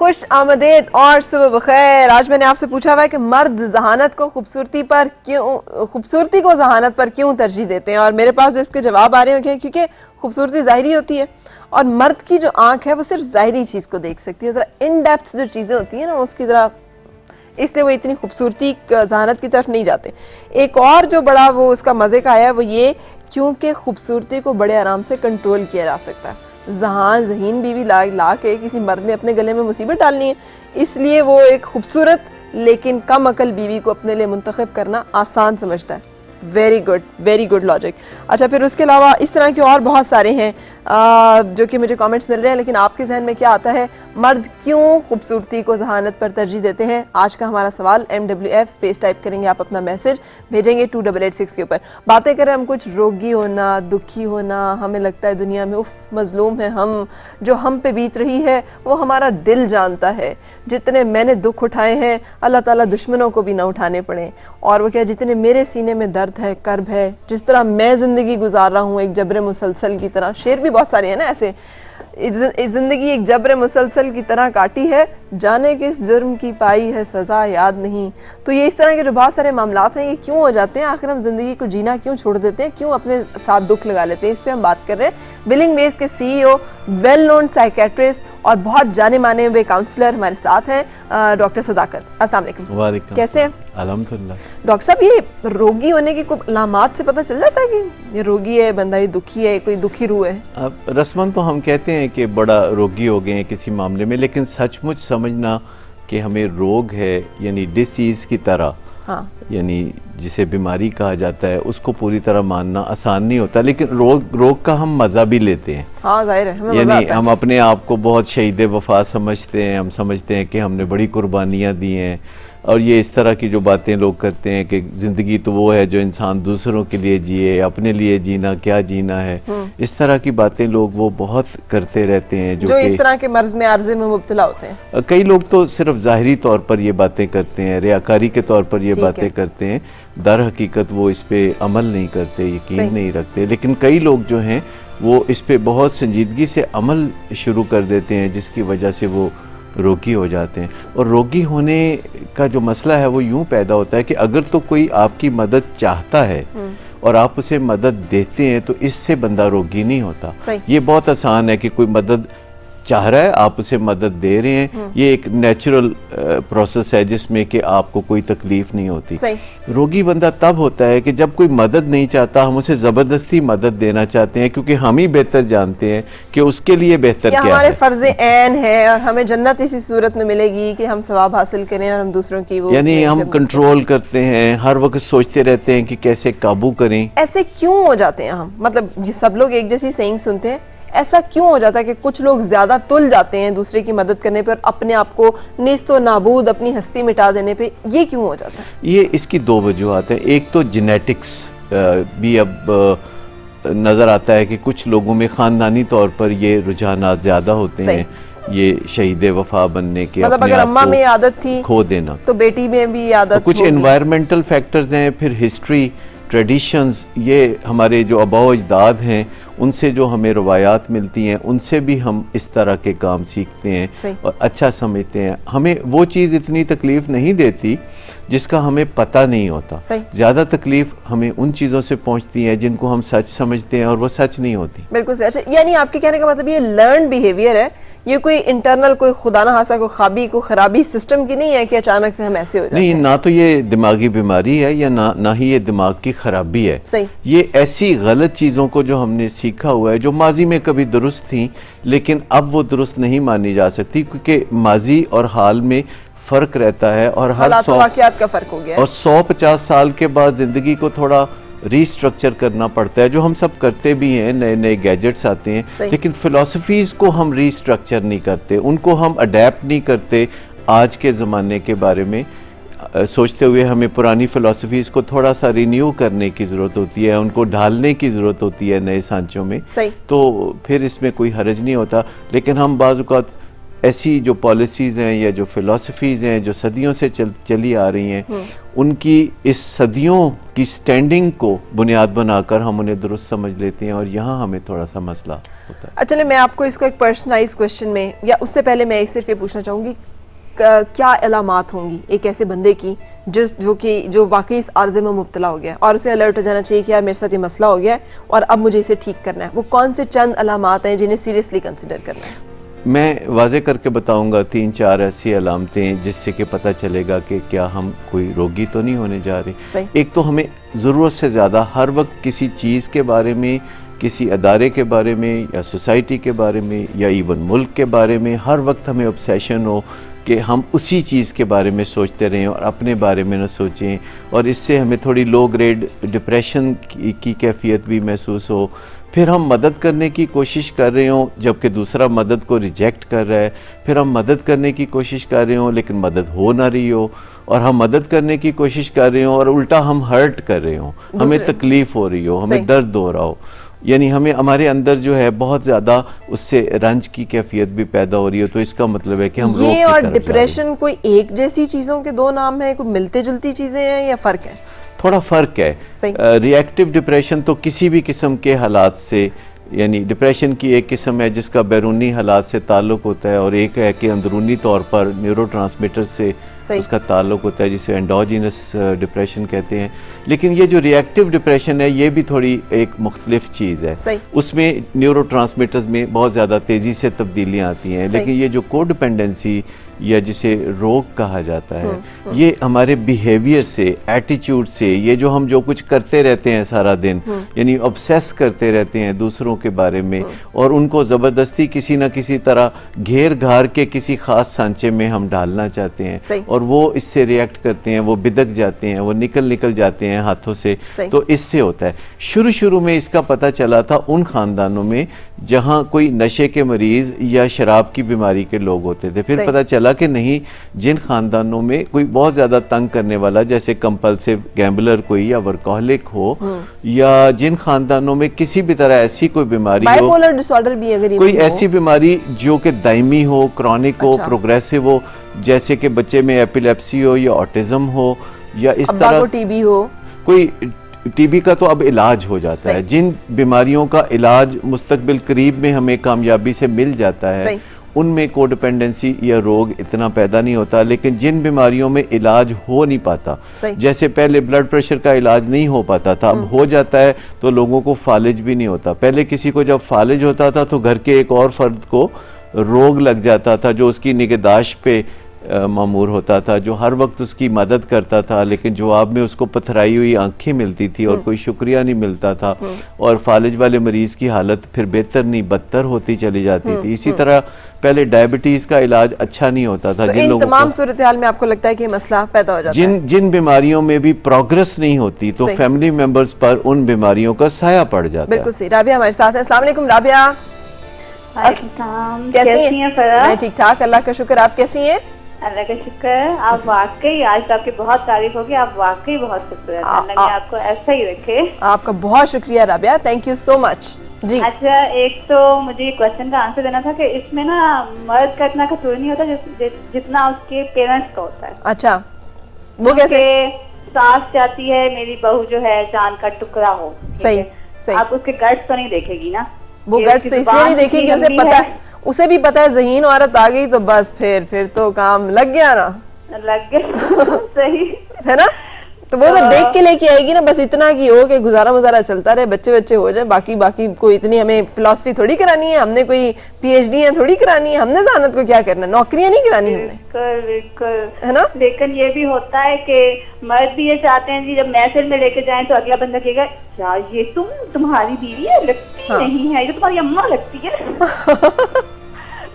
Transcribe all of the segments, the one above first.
خوش آمدید اور صبح بخیر. آج میں نے آپ سے پوچھا ہوا ہے کہ مرد ذہانت کو خوبصورتی کو ذہانت پر کیوں ترجیح دیتے ہیں, اور میرے پاس اس کے جواب آ رہے ہیں کیونکہ خوبصورتی ظاہری ہوتی ہے اور مرد کی جو آنکھ ہے وہ صرف ظاہری چیز کو دیکھ سکتی ہے, ذرا ان ڈیپتھ جو چیزیں ہوتی ہیں نا اس کی ذرا, اس لیے وہ اتنی خوبصورتی ذہانت کی طرف نہیں جاتے. ایک اور جو بڑا وہ اس کا مزے کا ہے وہ یہ کیونکہ خوبصورتی کو بڑے آرام سے کنٹرول کیا جا سکتا ہے. ذہین بیوی لا کے کسی مرد نے اپنے گلے میں مصیبت ڈالنی ہے, اس لیے وہ ایک خوبصورت لیکن کم عقل بیوی کو اپنے لیے منتخب کرنا آسان سمجھتا ہے. Very good logic. اچھا, پھر اس کے علاوہ اس طرح کے اور بہت سارے ہیں جو کہ مجھے کامنٹس مل رہے ہیں, لیکن آپ کے ذہن میں کیا آتا ہے مرد کیوں خوبصورتی کو ذہانت پر ترجیح دیتے ہیں؟ آج کا ہمارا سوال MWF اسپیس ٹائپ کریں گے آپ, اپنا میسج بھیجیں گے 2886 کے اوپر. باتیں کریں ہم کچھ روگی ہونا, دکھی ہونا, ہمیں لگتا ہے دنیا میں مظلوم ہے ہم, جو ہم پہ بیت رہی ہے وہ ہمارا دل جانتا ہے. جتنے میں نے دکھ اٹھائے ہیں اللہ تعالیٰ دشمنوں کو بھی نہ اٹھانے پڑیں. اور وہ کیا, جتنے میرے سینے میں درد ہے, کرب ہے, جس طرح میں زندگی گزار رہا ہوں ایک جبر مسلسل کی طرح. شعر بھی بہت سارے ہیں نا ایسے, زندگی ایک جبر مسلسل کی طرح کاٹی ہے, جانے کس جرم کی پائی ہے سزا یاد نہیں. تو یہ اس طرح کے جو بہت سارے معاملات ہیں یہ کیوں ہو جاتے ہیں؟ آخر ہم زندگی کو جینا کیوں چھوڑ دیتے ہیں, کیوں اپنے ساتھ دکھ لگا لیتے ہیں؟ اس پہ ہم بات کر رہے ہیں. بلنگ ویز کے CEO, ویل نون سائیکیٹرسٹ اور بہت جانے مانے ہوئے کاؤنسلر ہمارے ساتھ ہیں ڈاکٹر صداقت. السلام علیکم. وعلیکم. کیسے ہیں؟ الحمدللہ. ڈاکٹر صاحب, یہ روگی ہونے کی کوئی علامات سے پتہ چل جاتا ہے کہ یہ روگی ہے بندہ, یہ دکھی ہے, کوئی دکھی روح ہے؟ اب رسماً تو ہم کہتے ہیں کہ بڑا روگی ہو گئے ہیں کسی معاملے میں, لیکن سچ مچ سمجھنا کہ ہمیں روگ ہے یعنی ڈسیز کی طرح, ہاں, یعنی جسے بیماری کہا جاتا ہے, اس کو پوری طرح ماننا آسان نہیں ہوتا. لیکن روگ کا ہم مزہ بھی لیتے ہیں. ہاں ظاہر ہے, ہمیں مزہ یعنی آتا ہے. ہم اپنے آپ کو بہت شہید وفا سمجھتے ہیں, ہم سمجھتے ہیں کہ ہم نے بڑی قربانیاں دی ہیں, اور یہ اس طرح کی جو باتیں لوگ کرتے ہیں کہ زندگی تو وہ ہے جو انسان دوسروں کے لیے جیے, اپنے لیے جینا کیا جینا ہے. اس طرح کی باتیں لوگ وہ بہت کرتے رہتے ہیں جو اس طرح کے مرض میں عارضے میں مبتلا ہوتے ہیں. کئی لوگ تو صرف ظاہری طور پر یہ باتیں کرتے ہیں, ریاکاری کے طور پر یہ باتیں کرتے ہیں, در حقیقت وہ اس پہ عمل نہیں کرتے, یقین نہیں رکھتے. لیکن کئی لوگ جو ہیں وہ اس پہ بہت سنجیدگی سے عمل شروع کر دیتے ہیں, جس کی وجہ سے وہ روگی ہو جاتے ہیں. اور روگی ہونے کا جو مسئلہ ہے وہ یوں پیدا ہوتا ہے کہ اگر تو کوئی آپ کی مدد چاہتا ہے اور آپ اسے مدد دیتے ہیں تو اس سے بندہ روگی نہیں ہوتا. یہ بہت آسان ہے کہ کوئی مدد چاہ رہا ہے, آپ اسے مدد دے رہے ہیں, یہ ایک نیچرل پروسیس ہے جس میں کہ آپ کو کوئی تکلیف نہیں ہوتی. روگی بندہ تب ہوتا ہے کہ جب کوئی مدد نہیں چاہتا, ہم اسے زبردستی مدد دینا چاہتے ہیں کیونکہ ہم ہی بہتر جانتے ہیں کہ اس کے لیے بہتر کیا ہے. ہمارے فرض عین ہے اور ہمیں جنت اسی صورت میں ملے گی کہ ہم ثواب حاصل کریں اور ہم دوسروں کی وہ, یعنی ہم کنٹرول کرتے ہیں, ہر وقت سوچتے رہتے ہیں کہ کیسے قابو کریں. ایسے کیوں ہو جاتے ہیں ہم؟ مطلب یہ سب لوگ ایک جیسی سینگ سنتے ہیں, ایسا کیوں ہو جاتا ہے کہ کچھ لوگ زیادہ تل جاتے ہیں دوسرے کی مدد کرنے پہ اور اپنے آپ کو نیست و نابود, اپنی ہستی مٹا دینے پہ؟ یہ کیوں ہو جاتا ہے؟ یہ اس کی دو وجوہات ہیں. ایک تو جینیٹکس بھی اب نظر آتا ہے کہ کچھ لوگوں میں خاندانی طور پر یہ رجحانات زیادہ ہوتے ہیں, یہ شہید وفا بننے کے, مطلب اگر اماں میں عادت تھی کھو دینا تو بیٹی میں بھی عادت. کچھ انوائرمنٹل فیکٹرز ہیں, پھر ہسٹری, ٹریڈیشنز, یہ ہمارے جو آباء و اجداد ہیں ان سے جو ہمیں روایات ملتی ہیں ان سے بھی ہم اس طرح کے کام سیکھتے ہیں اور اچھا سمجھتے ہیں. ہمیں وہ چیز اتنی تکلیف نہیں دیتی جس کا ہمیں پتہ نہیں ہوتا. زیادہ تکلیف ہمیں ان چیزوں سے پہنچتی ہیں جن کو ہم سچ سمجھتے ہیں اور وہ سچ نہیں ہوتی. بالکل صحیح. اچھا, یعنی آپ کے کہنے کا مطلب یہ لرن بیہیویئر ہے, یہ کوئی انٹرنل کوئی خدا نہ خاصا کوئی خوابی کوئی خرابی سسٹم کی نہیں ہے کہ اچانک سے ہم ایسے ہو جاتے ہیں. نہیں, نہ تو یہ دماغی بیماری ہے یا نہ ہی یہ دماغ کی خرابی ہے. یہ ایسی غلط چیزوں کو جو ہم نے سیکھا ہوا ہے جو ماضی میں کبھی درست تھیں لیکن اب وہ درست نہیں مانی جا سکتی, کیونکہ ماضی اور حال میں فرق رہتا ہے اور ہر واقعات کا فرق ہو گیا ہے, اور 150 سال کے بعد زندگی کو تھوڑا ری سٹرکچر کرنا پڑتا ہے, جو ہم سب کرتے بھی ہیں, نئے نئے گیجٹس آتے ہیں, لیکن فلسفیز کو ہم ری سٹرکچر نہیں کرتے, ان کو ہم اڈیپٹ نہیں کرتے. آج کے زمانے کے بارے میں سوچتے ہوئے ہمیں پرانی فلسفیز کو تھوڑا سا رینیو کرنے کی ضرورت ہوتی ہے, ان کو ڈھالنے کی ضرورت ہوتی ہے نئے سانچوں میں. تو پھر اس میں کوئی حرج نہیں ہوتا. لیکن ہم بعض اوقات ایسی جو پالیسیز ہیں یا جو فلسفیز ہیں جو صدیوں سے چلی آ رہی ہیں ان کی اس صدیوں کی سٹینڈنگ کو بنیاد بنا کر ہم انہیں درست سمجھ لیتے ہیں اور یہاں ہمیں تھوڑا سا مسئلہ ہوتا ہے. چلیں میں آپ کو اس کو ایک پرسنلائز کویسچن میں یا اس سے پہلے میں صرف یہ پوچھنا چاہوں گی کیا علامات ہوں گی ایک ایسے بندے کی جو واقعی اس عارضے میں مبتلا ہو گیا ہے اور اسے الرٹ ہو جانا چاہیے کہ یار میرے ساتھ یہ مسئلہ ہو گیا ہے اور اب مجھے اسے ٹھیک کرنا ہے, وہ کون سے چند علامات ہیں جنہیں سیریسلی کنسیڈر کرنا ہے؟ میں واضح کر کے بتاؤں گا 3-4 ایسی علامتیں جس سے کہ پتہ چلے گا کہ کیا ہم کوئی روگی تو نہیں ہونے جا رہے. ایک تو ہمیں ضرورت سے زیادہ ہر وقت کسی چیز کے بارے میں, کسی ادارے کے بارے میں یا سوسائٹی کے بارے میں یا ایون ملک کے بارے میں ہر وقت ہمیں obsession ہو کہ ہم اسی چیز کے بارے میں سوچتے رہیں اور اپنے بارے میں نہ سوچیں, اور اس سے ہمیں تھوڑی لو گریڈ ڈپریشن کی کیفیت بھی محسوس ہو. پھر ہم مدد کرنے کی کوشش کر رہے ہوں جبکہ دوسرا مدد کو ریجیکٹ کر رہا ہے, پھر ہم مدد کرنے کی کوشش کر رہے ہوں لیکن مدد ہو نہ رہی ہو, اور ہم مدد کرنے کی کوشش کر رہے ہوں اور الٹا ہم ہرٹ کر رہے ہوں, ہمیں تکلیف ہو رہی ہو, ہمیں درد ہو رہا ہو, یعنی ہمارے اندر جو ہے بہت زیادہ اس سے رنج کی کیفیت بھی پیدا ہو رہی ہے. تو اس کا مطلب ہے کہ ہم یہ اور ڈپریشن کوئی ایک جیسی چیزوں کے دو نام ہیں, کوئی ملتے جلتی چیزیں ہیں یا فرق ہے؟ تھوڑا فرق ہے. ری ایکٹیو ڈپریشن تو کسی بھی قسم کے حالات سے, یعنی ڈپریشن کی ایک قسم ہے جس کا بیرونی حالات سے تعلق ہوتا ہے اور ایک ہے کہ اندرونی طور پر نیورو ٹرانسمیٹر سے اس کا تعلق ہوتا ہے جسے انڈوجینس ڈپریشن کہتے ہیں. لیکن یہ جو ری ایکٹیو ڈپریشن ہے یہ بھی تھوڑی ایک مختلف چیز ہے. اس میں نیورو ٹرانسمیٹرز میں بہت زیادہ تیزی سے تبدیلیاں آتی ہیں, لیکن یہ جو کو ڈپینڈنسی یا جسے روگ کہا جاتا ہے یہ ہمارے بیہیویئر سے, ایٹیچیوڈ سے, یہ جو ہم جو کچھ کرتے رہتے ہیں سارا دن, یعنی obsess کرتے رہتے ہیں دوسروں کے بارے میں اور ان کو زبردستی کسی نہ کسی طرح گھیر گھار کے کسی خاص سانچے میں ہم ڈالنا چاہتے ہیں اور وہ اس سے ریئیکٹ کرتے ہیں, وہ بدک جاتے ہیں, وہ نکل جاتے ہیں ہاتھوں سے. تو اس سے ہوتا ہے. شروع میں اس کا پتہ چلا تھا ان خاندانوں میں جہاں کوئی نشے کے مریض یا شراب کی بیماری کے لوگ ہوتے تھے. پھر پتہ چلا کہ نہیں, جن خاندانوں میں کوئی بہت زیادہ تنگ کرنے والا جیسے کمپلسیو گیمبلر کوئی یا ورکہولک ہو, یا جن خاندانوں میں کسی بھی طرح ایسی کوئی بیماری ہو, بائیپولر ڈس آرڈر بھی اگر کوئی ایسی بیماری جو کہ دائمی ہو, کرونک ہو, پروگریسو ہو, جیسے کہ بچے میں ایپیلیپسی ہو یا آٹزم ہو یا اس طرح ٹی بی ہو, کوئی ٹی بی کا تو اب علاج ہو جاتا ہے. جن بیماریوں کا علاج مستقبل قریب میں ہمیں کامیابی سے مل جاتا ہے ان میں کو ڈیپینڈنسی یا روگ اتنا پیدا نہیں ہوتا. لیکن جن بیماریوں میں علاج ہو نہیں پاتا, جیسے پہلے بلڈ پریشر کا علاج نہیں ہو پاتا تھا, اب ہو جاتا ہے تو لوگوں کو فالج بھی نہیں ہوتا. پہلے کسی کو جب فالج ہوتا تھا تو گھر کے ایک اور فرد کو روگ لگ جاتا تھا جو اس کی نگہداشت پہ مامور ہوتا تھا, جو ہر وقت اس کی مدد کرتا تھا, لیکن جواب میں اس کو پتھرائی ہوئی آنکھیں ملتی تھی اور کوئی شکریہ نہیں ملتا تھا, اور فالج والے مریض کی حالت پھر بہتر نہیں بدتر ہوتی چلی جاتی تھی. اسی طرح پہلے ڈائبٹیز کا علاج اچھا نہیں ہوتا تھا. ان تمام صورتحال میں آپ کو لگتا ہے کہ یہ مسئلہ پیدا ہو جاتا ہے. جن بیماریوں میں بھی پروگرس نہیں ہوتی تو فیملی ممبرز پر ان بیماریوں کا سایہ پڑ جاتا ہے. بالکل صحیح. رابعہ ہمارے ساتھ ہیں. السلام علیکم رابعہ. کیسی ہیں؟ میں ٹھیک ٹھاک, اللہ کا شکر. آپ کیسی ہیں؟ اللہ کا شکر ہے. آپ واقعی, آج آپ کی بہت تعریف ہوگی, آپ واقعی بہت خوبصورت ہیں. اللہ نے آپ کو ایسا ہی رکھے. آپ کا بہت شکریہ رابعہ, تھینک یو سو مچ. جی اچھا, ایک تو مجھے یہ کوشچن کا آنسر دینا تھا کہ اس میں نا مرد کا اتنا قصور نہیں ہوتا جتنا اس کے پیرنٹس کا ہوتا ہے. اچھا, وہ کیسے؟ ساس چاہتی ہے میری بہو جو ہے جان کا ٹکڑا ہو. صحیح. آپ اس کے گٹس تو نہیں دیکھے گی نا, وہ گٹس اس لیے نہیں دیکھے گی, اسے بھی پتا ہے ذہین عورت آ گئی تو بس پھر تو کام لگ گیا نا, لگ گیا. صحیح ہے نا. تو وہ تو دیکھ کے لے کے آئے گی نا, بس اتنا کی ہو کہ گزارا مزارا چلتا رہے, بچے ہو جائے, باقی کوئی اتنی ہمیں فلسفی تھوڑی کرانی ہے, ہم نے کوئی پی ایچ ڈی تھوڑی کرانی ہے, ہم نے ذہانت کو کیا کرنا ہے, نوکریاں نہیں کرانی ہم نے. بالکل ہے نا. لیکن یہ بھی ہوتا ہے کہ مرد بھی یہ چاہتے ہیں جی جب محفل میں لے کے جائیں تو اگلا بندہ کہے گا کیا یہ تمہاری بیوی ہے, لگتی نہیں ہے, یہ تمہاری اماں لگتی ہے.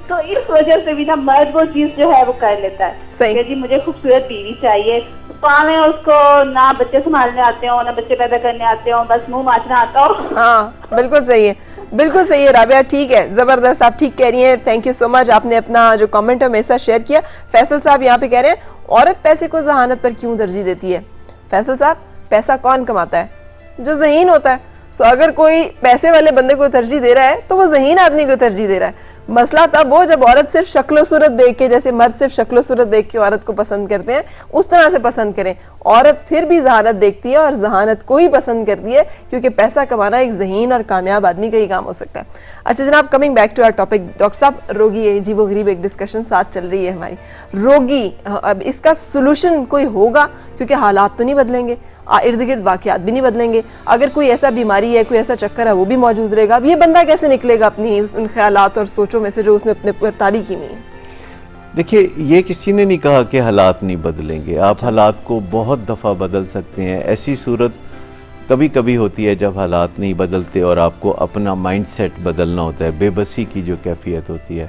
تو اس وجہ سے بھی نا مرد وہ چیز جو ہے وہ کر لیتا ہے کہ جی مجھے خوبصورت بیوی چاہیے, پالیں اس کو, نہ بچے سنبھالنے آتے ہوں نہ بچے پیدا کرنے آتے ہوں, بس منہ مانچنا آتا ہو. ہاں بالکل صحیح ہے, بالکل صحیح ہے رابعہ, ٹھیک ہے, زبردست, آپ ٹھیک کہہ رہی ہیں. تھینک یو سو مچ, آپ نے اپنا جو کامنٹ ہے میرے ساتھ شیئر کیا. فیصل صاحب یہاں پہ کہہ رہے ہیں عورت پیسے کو ذہانت پر کیوں ترجیح دیتی ہے؟ فیصل صاحب, پیسہ کون کماتا ہے؟ جو ذہین ہوتا ہے. سو اگر کوئی پیسے والے بندے کو ترجیح دے رہا ہے تو وہ ذہین آدمی کو ترجیح دے رہا ہے. مسئلہ تب وہ جب عورت صرف شکل و صورت دیکھ کے, جیسے مرد صرف شکل و صورت دیکھ کے عورت کو پسند کرتے ہیں, اس طرح سے پسند کریں. عورت پھر بھی ذہانت دیکھتی ہے اور ذہانت کو ہی پسند کرتی ہے, کیونکہ پیسہ کمانا ایک ذہین اور کامیاب آدمی کا ہی کام ہو سکتا ہے. اچھا جناب, coming back to our topic, doctor صاحب روگی عجیب و غریب ایک ڈسکشن ساتھ چل رہی ہے ہماری. روگی, اب اس کا سولوشن کوئی ہوگا؟ کیونکہ حالات تو نہیں بدلیں گے, ارد گرد واقعات بھی نہیں بدلیں گے. اگر کوئی ایسا بیماری ہے, کوئی ایسا چکر ہے, وہ بھی موجود رہے گا. اب یہ بندہ کیسے نکلے گا اپنی ان خیالات اور سوچوں میں سے جو اس نے اپنے پر تاریخ کی میں ہے؟ دیکھیے, یہ کسی نے نہیں کہا کہ حالات نہیں بدلیں گے. آپ حالات کو بہت دفعہ بدل سکتے ہیں. ایسی صورت کبھی کبھی ہوتی ہے جب حالات نہیں بدلتے اور آپ کو اپنا مائنڈ سیٹ بدلنا ہوتا ہے. بے بسی کی جو کیفیت ہوتی ہے,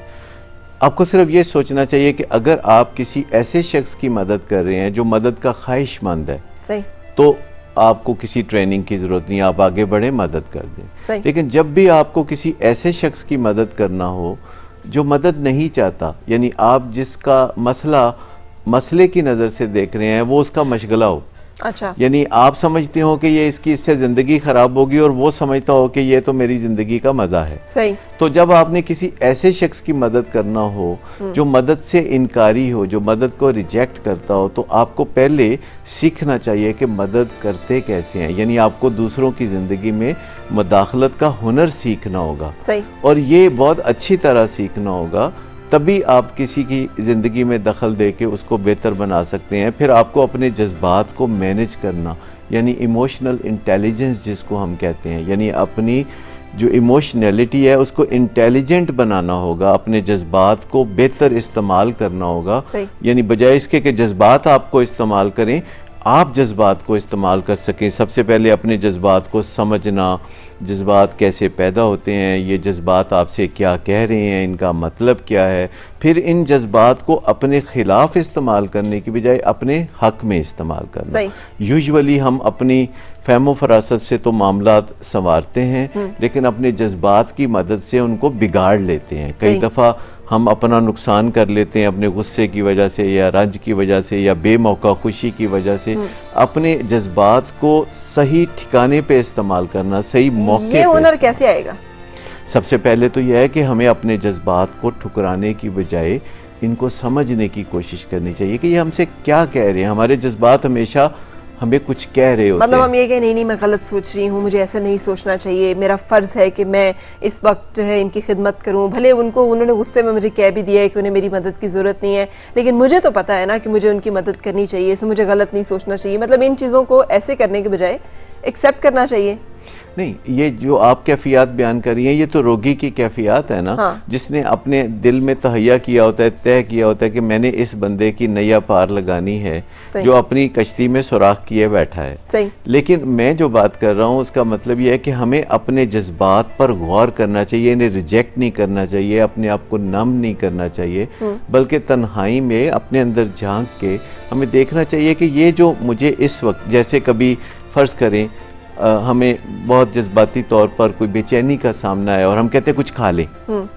آپ کو صرف یہ سوچنا چاہیے کہ اگر آپ کسی ایسے شخص کی مدد کر رہے ہیں جو مدد کا خواہش مند ہے, صحیح, تو آپ کو کسی ٹریننگ کی ضرورت نہیں, آپ آگے بڑھیں, مدد کر دیں. صحیح. لیکن جب بھی آپ کو کسی ایسے شخص کی مدد کرنا ہو جو مدد نہیں چاہتا, یعنی آپ جس کا مسئلے کی نظر سے دیکھ رہے ہیں وہ اس کا مشغلہ ہو, اچھا, یعنی یعنی آپ سمجھتے ہو کہ یہ اس سے زندگی خراب ہوگی اور وہ سمجھتا ہو کہ یہ تو میری زندگی کا مزہ ہے. صحیح. تو جب آپ نے کسی ایسے شخص کی مدد کرنا ہو جو مدد سے انکاری ہو, جو مدد کو ریجیکٹ کرتا ہو, تو آپ کو پہلے سیکھنا چاہیے کہ مدد کرتے کیسے ہیں. یعنی آپ کو دوسروں کی زندگی میں مداخلت کا ہنر سیکھنا ہوگا. صحیح. اور یہ بہت اچھی طرح سیکھنا ہوگا, تبھی آپ کسی کی زندگی میں دخل دے کے اس کو بہتر بنا سکتے ہیں. پھر آپ کو اپنے جذبات کو مینیج کرنا, یعنی ایموشنل انٹیلیجنس جس کو ہم کہتے ہیں, یعنی اپنی جو ایموشنلٹی ہے اس کو انٹیلیجنٹ بنانا ہوگا, اپنے جذبات کو بہتر استعمال کرنا ہوگا. صحیح. یعنی بجائے اس کے کہ جذبات آپ کو استعمال کریں, آپ جذبات کو استعمال کر سکیں. سب سے پہلے اپنے جذبات کو سمجھنا, جذبات کیسے پیدا ہوتے ہیں, یہ جذبات آپ سے کیا کہہ رہے ہیں, ان کا مطلب کیا ہے. پھر ان جذبات کو اپنے خلاف استعمال کرنے کی بجائے اپنے حق میں استعمال کرنا. صحیح. یوزولی ہم اپنی فہم و فراست سے تو معاملات سنوارتے ہیں, لیکن اپنے جذبات کی مدد سے ان کو بگاڑ لیتے ہیں. کئی دفعہ ہم اپنا نقصان کر لیتے ہیں اپنے غصے کی وجہ سے, یا رنج کی وجہ سے, یا بے موقع خوشی کی وجہ سے. اپنے جذبات کو صحیح ٹھکانے پہ استعمال کرنا, صحیح موقع پہ. یہ ہنر کیسے آئے گا؟ سب سے پہلے تو یہ ہے کہ ہمیں اپنے جذبات کو ٹھکرانے کی بجائے ان کو سمجھنے کی کوشش کرنی چاہیے کہ یہ ہم سے کیا کہہ رہے ہیں. ہمارے جذبات ہمیشہ ہمیں کچھ کہہ رہے ہوتے ہیں. مطلب ہم یہ کہ نہیں میں غلط سوچ رہی ہوں, مجھے ایسا نہیں سوچنا چاہیے, میرا فرض ہے کہ میں اس وقت جو ہے ان کی خدمت کروں. بھلے انہوں نے غصے میں مجھے کہہ بھی دیا ہے کہ انہیں میری مدد کی ضرورت نہیں ہے, لیکن مجھے تو پتہ ہے نا کہ مجھے ان کی مدد کرنی چاہیے, سو مجھے غلط نہیں سوچنا چاہیے. مطلب ان چیزوں کو ایسے کرنے کے بجائے ایکسیپٹ کرنا چاہیے. نہیں, یہ جو آپ کیفیات بیان کر رہی ہیں یہ تو روگی کی کیفیات ہے نا, جس نے اپنے دل میں تہیہ کیا ہوتا ہے, طے کیا ہوتا ہے کہ میں نے اس بندے کی نیا پار لگانی ہے, جو اپنی کشتی میں سوراخ کیے بیٹھا ہے. صحیح. لیکن میں جو بات کر رہا ہوں اس کا مطلب یہ ہے کہ ہمیں اپنے جذبات پر غور کرنا چاہیے, انہیں ریجیکٹ نہیں کرنا چاہیے, اپنے آپ کو نم نہیں کرنا چاہیے, بلکہ تنہائی میں اپنے اندر جھانک کے ہمیں دیکھنا چاہیے کہ یہ جو مجھے اس وقت, جیسے کبھی فرض کریں ہمیں بہت جذباتی طور پر کوئی بے چینی کا سامنا ہے اور ہم کہتے ہیں کچھ کھا لیں,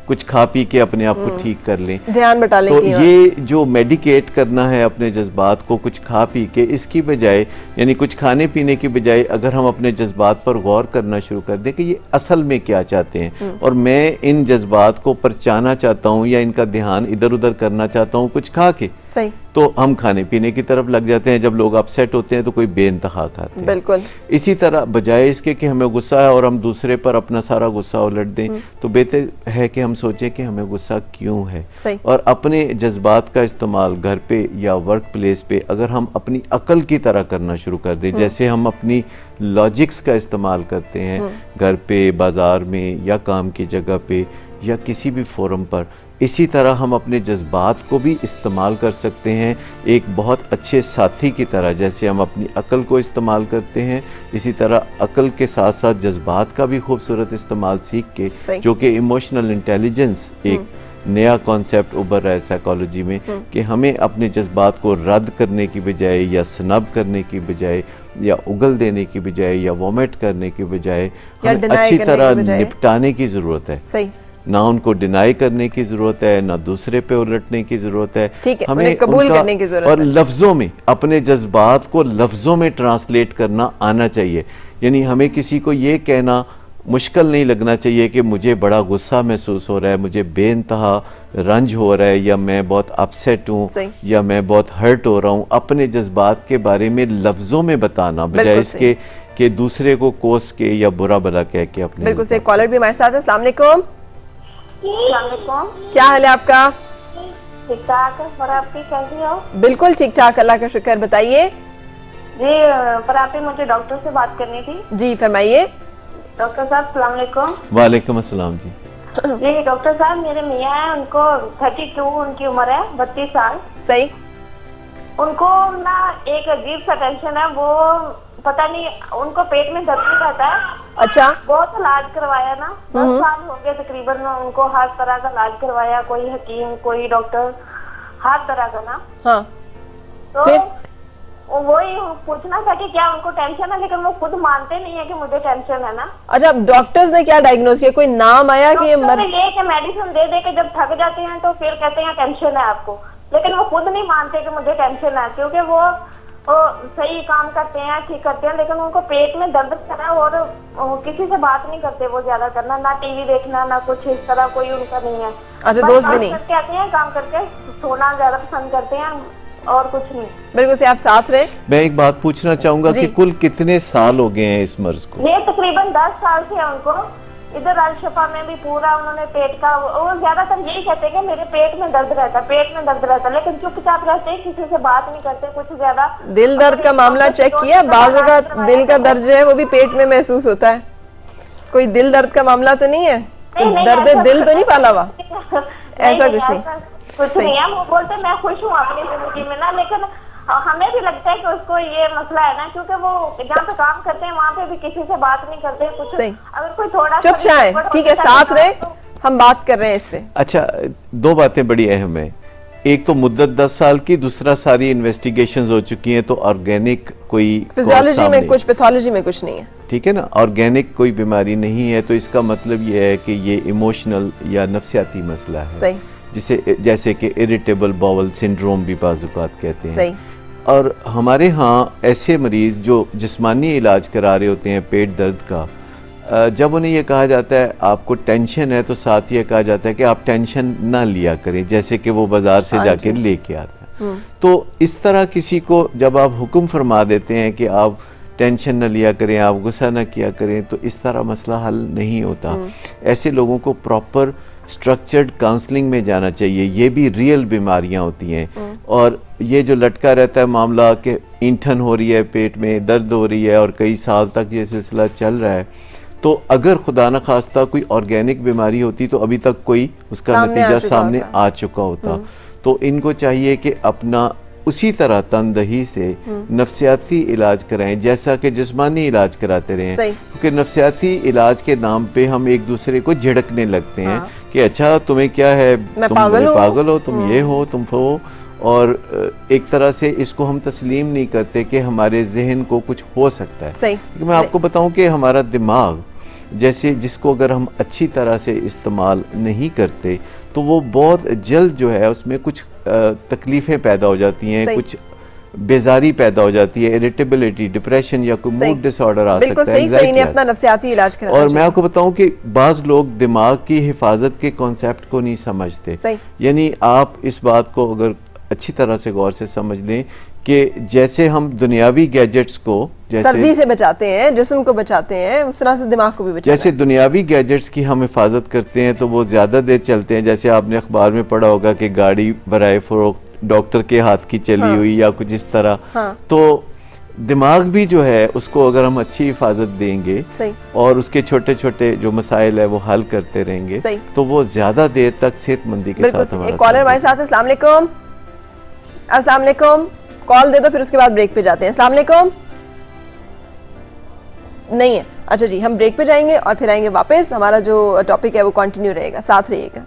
کچھ کھا پی کے اپنے آپ کو ٹھیک کر لیں, دھیان بٹا لیں. تو یہ جو میڈیکیٹ کرنا ہے اپنے جذبات کو کچھ کھا پی کے, اس کی بجائے یعنی کچھ کھانے پینے کی بجائے اگر ہم اپنے جذبات پر غور کرنا شروع کر دیں کہ یہ اصل میں کیا چاہتے ہیں, اور میں ان جذبات کو پرچانا چاہتا ہوں یا ان کا دھیان ادھر ادھر کرنا چاہتا ہوں کچھ کھا کے, صحیح, تو ہم کھانے پینے کی طرف لگ جاتے ہیں. جب لوگ اپسیٹ ہوتے ہیں تو کوئی بے انتہا کھاتے ہیں. بالکل. اسی طرح بجائے اس کے کہ ہمیں غصہ ہے اور ہم دوسرے پر اپنا سارا غصہ الٹ دیں, تو بہتر ہے کہ ہم سوچیں کہ ہمیں غصہ کیوں ہے, اور اپنے جذبات کا استعمال گھر پہ یا ورک پلیس پہ اگر ہم اپنی عقل کی طرح کرنا شروع کر دیں, جیسے ہم اپنی لاجکس کا استعمال کرتے ہیں گھر پہ, بازار میں, یا کام کی جگہ پہ, یا کسی بھی فورم پر, اسی طرح ہم اپنے جذبات کو بھی استعمال کر سکتے ہیں ایک بہت اچھے ساتھی کی طرح. جیسے ہم اپنی عقل کو استعمال کرتے ہیں, اسی طرح عقل کے ساتھ ساتھ جذبات کا بھی خوبصورت استعمال سیکھ کے, جو کہ ایموشنل انٹیلیجنس ایک نیا کانسیپٹ ابھر رہا ہے سائیکالوجی میں, کہ ہمیں اپنے جذبات کو رد کرنے کی بجائے یا سنب کرنے کی بجائے یا اگل دینے کی بجائے یا وومٹ کرنے کی بجائے ہمیں اچھی طرح نپٹانے کی ضرورت ہے. صحیح. نہ ان کو ڈینائی کرنے کی ضرورت ہے, نہ دوسرے پہ الٹنے کی ضرورت ہے, ہمیں قبول کرنے کی ضرورت ہے, اور لفظوں میں اپنے جذبات کو لفظوں میں ٹرانسلیٹ کرنا آنا چاہیے. یعنی ہمیں کسی کو یہ کہنا مشکل نہیں لگنا چاہیے کہ مجھے بڑا غصہ محسوس ہو رہا ہے, مجھے بے انتہا رنج ہو رہا ہے, یا میں بہت اپسیٹ ہوں, یا میں بہت ہرٹ ہو رہا ہوں. اپنے جذبات کے بارے میں لفظوں میں بتانا بجائے اس کے کہ دوسرے کو کوس کے یا برا بلا کہہ کے اپنے. بالکل سے ایک کالر بھی ہمارے ساتھ ہے. السلام علیکم. السلام علیکم. کیا حال ہے آپ کا؟ ٹھیک ٹھاک. اور آپ کی کیسی ہو؟ بالکل ٹھیک ٹھاک, اللہ کا شکر. بتائیے. جی پراپی مجھے ڈاکٹر سے بات کرنی تھی. جی فرمائیے. ڈاکٹر صاحب السلام علیکم. وعلیکم السلام. جی جی ڈاکٹر صاحب میرے میاں ہیں, ان کو 32 ان کی عمر ہے, 32 سال. صحیح. ان کو نا ایک عجیب سا ٹینشن ہے, وہ پتہ نہیں ان کو پیٹ میں درد بھی رہتا ہے. اچھا. بہت علاج کروایا نا, 10 سال ہو گئے تقریباً ان کو ہر طرح کا علاج کروایا, کوئی حکیم کوئی ڈاکٹر ہر طرح کا نا. ہاں تو وہی پوچھنا تھا کہ کیا ان کو ٹینشن ہے, لیکن وہ خود مانتے نہیں ہے کہ مجھے ٹینشن ہے نا. اچھا ڈاکٹرز نے کیا ڈائگنوز کیا, کوئی نام آیا کہ یہ مرض؟ یہ کہ میڈیسن دے دے کے جب تھک جاتے ہیں تو پھر کہتے ہیں ٹینشن ہے آپ کو, لیکن وہ خود نہیں مانتے کہ مجھے ٹینشن ہے, کیونکہ وہ صحیح کام کرتے ہیں ٹھیک کرتے ہیں, لیکن ان کو پیٹ میں درد کرنا اور کسی سے بات نہیں کرتے وہ زیادہ کرنا, نہ ٹی وی دیکھنا نہ کچھ اس طرح کوئی ان کا نہیں ہے. اچھا دوست بھی نہیں؟ کرتے آتے ہیں کام کر کے سونا زیادہ پسند کرتے ہیں اور کچھ نہیں. بالکل سے آپ ساتھ رہے. میں ایک بات پوچھنا چاہوں گا کہ کل کتنے سال ہو گئے ہیں اس مرض کو؟ یہ تقریباً 10 سال سے ان کو. ادھر الشفا میں بھی پورا انہوں نے پیٹ کا, وہ زیادہ تر یہی کہتے ہیں کہ میرے پیٹ میں درد رہتا ہے, پیٹ میں درد رہتا ہے, لیکن چپ چاپ رہتے ہیں, کسی سے بات نہیں کرتے کچھ زیادہ. دل درد کا معاملہ چیک کیا؟ بعض اوقات دل کا درد جو ہے وہ بھی پیٹ میں محسوس ہوتا ہے. کوئی دل درد کا معاملہ تو نہیں ہے, درد دل تو نہیں پالا ہوا؟ ایسا کچھ نہیں. کچھ نہیں ہے, وہ بولتے میں خوش ہوں اپنی زندگی میں نا, لیکن ہمیں بھی لگتا ہے کہ اس کو یہ مسئلہ ہے نا, کیونکہ وہ جہاں پہ کام کرتے ہیں وہاں پہ بھی کسی سے بات نہیں کرتے کچھ. اگر کوئی تھوڑا چپ جائیں, ٹھیک ہے ساتھ رہے, ہم بات کر رہے ہیں اس پہ. اچھا دو باتیں بڑی اہم ہیں, ایک تو مدت 10 سال کی, دوسرا ساری انویسٹیگیشنز ہو چکی ہیں تو آرگینک کوئی فزیولوجی میں کچھ, پیتھولوجی میں کچھ نہیں ہے. ٹھیک ہے نا, آرگینک کوئی بیماری نہیں ہے, تو اس کا مطلب یہ ہے کہ یہ ایموشنل یا نفسیاتی مسئلہ ہے. صحیح. جیسے کہ اریٹیبل باول سنڈروم بھی بعض اوقات کہتے ہیں. صحیح. اور ہمارے ہاں ایسے مریض جو جسمانی علاج کرا رہے ہوتے ہیں پیٹ درد کا, جب انہیں یہ کہا جاتا ہے آپ کو ٹینشن ہے, تو ساتھ یہ کہا جاتا ہے کہ آپ ٹینشن نہ لیا کریں, جیسے کہ وہ بازار سے جا کے لے کے آتا ہے. تو اس طرح کسی کو جب آپ حکم فرما دیتے ہیں کہ آپ ٹینشن نہ لیا کریں, آپ غصہ نہ کیا کریں, تو اس طرح مسئلہ حل نہیں ہوتا. ایسے لوگوں کو پراپر سٹرکچرڈ کاؤنسلنگ میں جانا چاہیے. یہ بھی ریئل بیماریاں ہوتی ہیں, اور یہ جو لٹکا رہتا ہے معاملہ کہ اینٹھن ہو رہی ہے, پیٹ میں درد ہو رہی ہے اور کئی سال تک یہ سلسلہ چل رہا ہے, تو اگر خدا نخواستہ کوئی آرگینک بیماری ہوتی تو ابھی تک کوئی اس کا نتیجہ سامنے آ چکا ہوتا. تو ان کو چاہیے کہ اپنا اسی طرح تندہی سے نفسیاتی علاج کرائیں جیسا کہ جسمانی علاج کراتے رہیں, کیونکہ نفسیاتی علاج کے نام پہ ہم ایک دوسرے کو جھڑکنے لگتے ہیں کہ اچھا تمہیں کیا ہے, تم پاگل ہو, تم یہ ہو, تم وہ, اور ایک طرح سے اس کو ہم تسلیم نہیں کرتے کہ ہمارے ذہن کو کچھ ہو سکتا ہے. میں آپ کو بتاؤں کہ ہمارا دماغ جیسے جس کو اگر ہم اچھی طرح سے استعمال نہیں کرتے تو وہ بہت جلد جو ہے اس میں کچھ تکلیفیں پیدا ہو جاتی ہیں, کچھ بیزاری پیدا ہو جاتی ہے, اریٹیبلٹی, ڈپریشن یا کوئی موڈ ڈس آرڈر آ سکتا ہے. صحیح نے اپنا نفسیاتی علاج کرنا. اور میں آپ کو بتاؤں کہ بعض لوگ دماغ کی حفاظت کے کانسیپٹ کو نہیں سمجھتے. یعنی آپ اس بات کو اگر اچھی طرح سے غور سے سمجھ لیں کہ جیسے ہم دنیاوی گیجٹس کو سردی سے بچاتے ہیں, جسم کو بچاتے ہیں, اس طرح سے دماغ کو بھی بچاتے ہیں. جیسے دنیاوی گیجٹس کی ہم حفاظت کرتے ہیں تو وہ زیادہ دیر چلتے ہیں. جیسے آپ نے اخبار میں پڑھا ہوگا کہ گاڑی برائے فروخت ڈاکٹر کے ہاتھ کی چلی ہوئی یا کچھ اس طرح. تو دماغ بھی جو ہے اس کو اگر ہم اچھی حفاظت دیں گے اور اس کے چھوٹے چھوٹے جو مسائل ہے وہ حل کرتے رہیں گے تو وہ زیادہ دیر تک صحت مندی کے ساتھ ہمارا. کالر ہمارے ساتھ. السلام علیکم. السلام علیکم. کال دے دو پھر اس کے بعد بریک پہ جاتے ہیں. السلام علیکم. نہیں ہے. اچھا جی, ہم بریک پہ جائیں گے اور پھر آئیں گے واپس. ہمارا جو ٹاپک ہے وہ کنٹینیو رہے گا, ساتھ رہیے گا.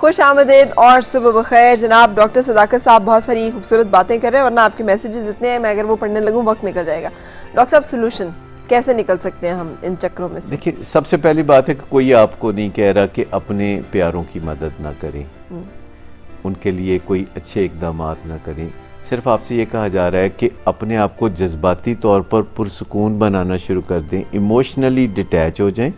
خوش آمدید اور صبح بخیر جناب ڈاکٹر صداقت صاحب. بہت ساری خوبصورت باتیں کر رہے ہیں ورنہ آپ کے میسیجز اتنے ہیں میں اگر وہ پڑھنے لگوں وقت نکل جائے گا. ڈاکٹر صاحب سولوشن کیسے نکل سکتے ہیں ہم ان چکروں میں سے؟ دیکھیں سب سے پہلی بات ہے کہ کوئی آپ کو نہیں کہہ رہا کہ اپنے پیاروں کی مدد نہ کریں, ان کے لیے کوئی اچھے اقدامات نہ کریں. صرف آپ سے یہ کہا جا رہا ہے کہ اپنے آپ کو جذباتی طور پر پرسکون بنانا شروع کر دیں, ایموشنلی ڈیٹیچ ہو جائیں,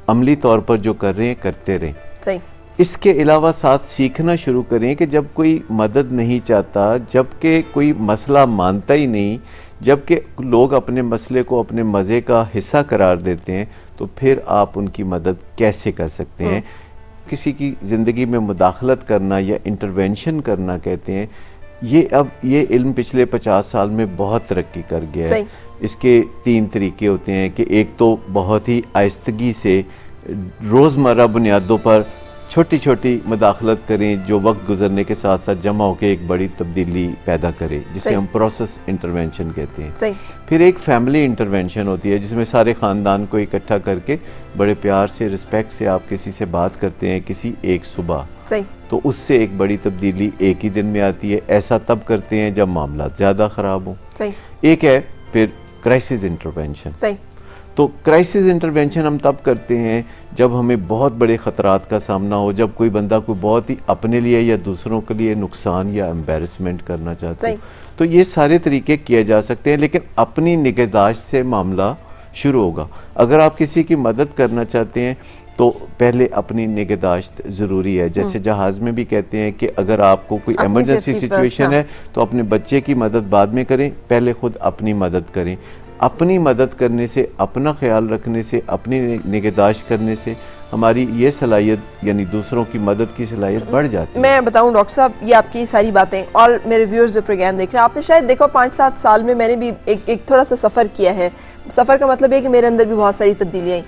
عملی طور پر جو کر رہے ہیں کرتے رہیں. صحیح. اس کے علاوہ ساتھ سیکھنا شروع کریں کہ جب کوئی مدد نہیں چاہتا, جب کہ کوئی مسئلہ مانتا ہی نہیں, جب کہ لوگ اپنے مسئلے کو اپنے مزے کا حصہ قرار دیتے ہیں, تو پھر آپ ان کی مدد کیسے کر سکتے ہیں؟ کسی کی زندگی میں مداخلت کرنا یا انٹرونشن کرنا کہتے ہیں. یہ علم پچھلے 50 سال میں بہت ترقی کر گیا ہے. اس کے 3 طریقے ہوتے ہیں کہ ایک تو بہت ہی آہستگی سے روزمرہ بنیادوں پر چھوٹی چھوٹی مداخلت کریں جو وقت گزرنے کے ساتھ ساتھ جمع ہو کے ایک بڑی تبدیلی پیدا کرے, جسے ہم پروسیس انٹرونشن کہتے ہیں. پھر ایک فیملی انٹرونشن ہوتی ہے جس میں سارے خاندان کو اکٹھا کر کے بڑے پیار سے رسپیکٹ سے آپ کسی سے بات کرتے ہیں کسی ایک صبح, تو اس سے ایک بڑی تبدیلی ایک ہی دن میں آتی ہے. ایسا تب کرتے ہیں جب معاملات زیادہ خراب ہوں. ایک ہے پھر کرائسس انٹرونشن. تو کرائسس انٹرونشن ہم تب کرتے ہیں جب ہمیں بہت بڑے خطرات کا سامنا ہو, جب کوئی بندہ کوئی بہت ہی اپنے لیے یا دوسروں کے لیے نقصان یا امبیرسمنٹ کرنا چاہتا ہے. تو یہ سارے طریقے کیے جا سکتے ہیں, لیکن اپنی نگہداشت سے معاملہ شروع ہوگا. اگر آپ کسی کی مدد کرنا چاہتے ہیں تو پہلے اپنی نگہداشت ضروری ہے. جیسے جہاز میں بھی کہتے ہیں کہ اگر آپ کو کوئی ایمرجنسی سچویشن ہے تو اپنے بچے کی مدد بعد میں کریں, پہلے خود اپنی مدد کریں. اپنی مدد کرنے سے, اپنا خیال رکھنے سے, اپنی نگہداشت کرنے سے ہماری یہ صلاحیت یعنی دوسروں کی مدد کی صلاحیت بڑھ جاتی ہے. میں بتاؤں ڈاکٹر صاحب, یہ آپ کی ساری باتیں اور میرے ویورز جو پروگرام دیکھ رہے ہیں, آپ نے شاید دیکھو 5-7 سال میں نے بھی ایک تھوڑا سا سفر کیا ہے. سفر کا مطلب ہے کہ میرے اندر بھی بہت ساری تبدیلیاں آئیں.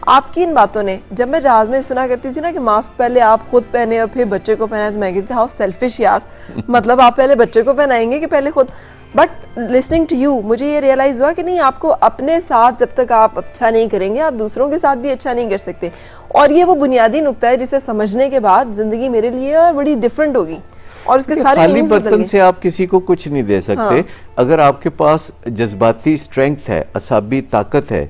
آپ کی ان باتوں نے, جب میں جہاز میں سنا کرتی تھی نا کہ ماسک پہلے آپ خود پہنے اور پھر بچے کو پہنائیں, تو میں کہتی تھی ہاؤ سیلفش یار, مطلب آپ پہلے بچے کو پہنائیں گے کہ پہلے خود. بٹ لسننگ ٹو یو مجھے یہ ریئلائز ہوا کہ نہیں, آپ کو اپنے ساتھ جب تک آپ اچھا نہیں کریں گے آپ دوسروں کے ساتھ بھی اچھا نہیں کر سکتے. اور یہ وہ بنیادی نقطہ ہے جسے سمجھنے کے بعد زندگی میرے لیے بڑی ڈیفرنٹ ہوگی. اور اس کے سارے خالی برتن سے آپ کسی کو کچھ نہیں دے سکتے. اگر آپ کے پاس جذباتی اسٹرینگتھ ہے, اعصابی طاقت ہے,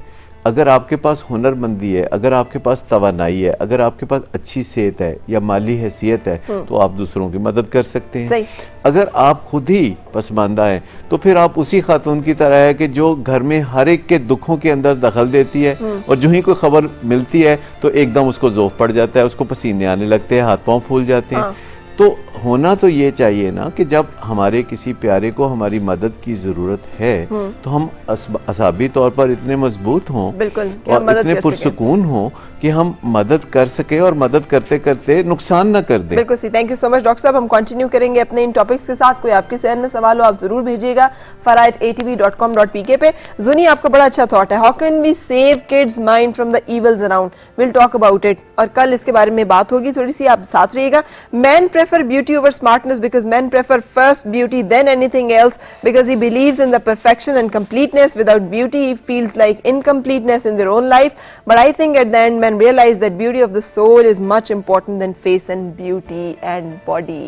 اگر آپ کے پاس ہنر مندی ہے, اگر آپ کے پاس توانائی ہے, اگر آپ کے پاس اچھی صحت ہے یا مالی حیثیت ہے, تو آپ دوسروں کی مدد کر سکتے ہیں. اگر آپ خود ہی پسماندہ ہیں تو پھر آپ اسی خاتون کی طرح ہے کہ جو گھر میں ہر ایک کے دکھوں کے اندر دخل دیتی ہے, اور جو ہی کوئی خبر ملتی ہے تو ایک دم اس کو ذوق پڑ جاتا ہے, اس کو پسینے آنے لگتے ہیں, ہاتھ پاؤں پھول جاتے ہیں. تو ہونا تو یہ چاہیے نا کہ جب ہمارے کسی پیارے کو ہماری مدد کی ضرورت ہے تو ہم اعصابی طور پر اتنے مضبوط ہوں اور اتنے پرسکون ہوں کہ ہم مدد کر سکیں اور مدد کرتے کرتے نقصان نہ کر دیں. بالکل سی. Thank you so much doctor صاحب. ہم کنٹینیو کریں گے اپنے ان ٹاپکس کے ساتھ. کوئی آپ کے ذہن میں سوال ہو آپ ضرور بھیجیے گا farah@atv.com.pk پہ. زنی آپ کا بڑا اچھا تھاٹ ہے, how can we save kids mind from the evils around. We'll talk about it, اور کل اس کے بارے میں بات ہوگی تھوڑی سی, آپ ساتھ رہیے گا. مین prefer beauty over smartness because men prefer first beauty then anything else, because he believes in the perfection and completeness. Without beauty he feels like incompleteness in their own life. But I think at the end men realize that beauty of the soul is much important than face and beauty and body.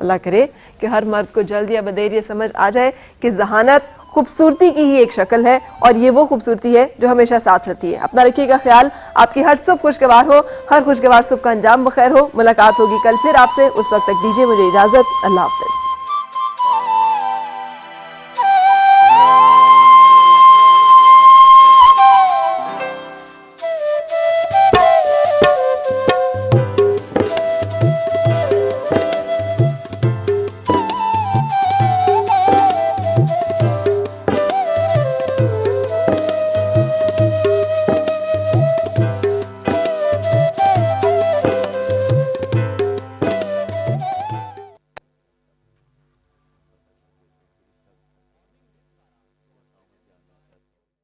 اللہ کرے کہ ہر مرد کو جلد یا بدیر یہ سمجھ آ جائے کہ ذہانت خوبصورتی کی ہی ایک شکل ہے, اور یہ وہ خوبصورتی ہے جو ہمیشہ ساتھ رہتی ہے. اپنا رکھیے گا خیال, آپ کی ہر صبح خوشگوار ہو, ہر خوشگوار صبح کا انجام بخیر ہو. ملاقات ہوگی کل پھر آپ سے, اس وقت تک دیجیے مجھے اجازت. اللہ حافظ.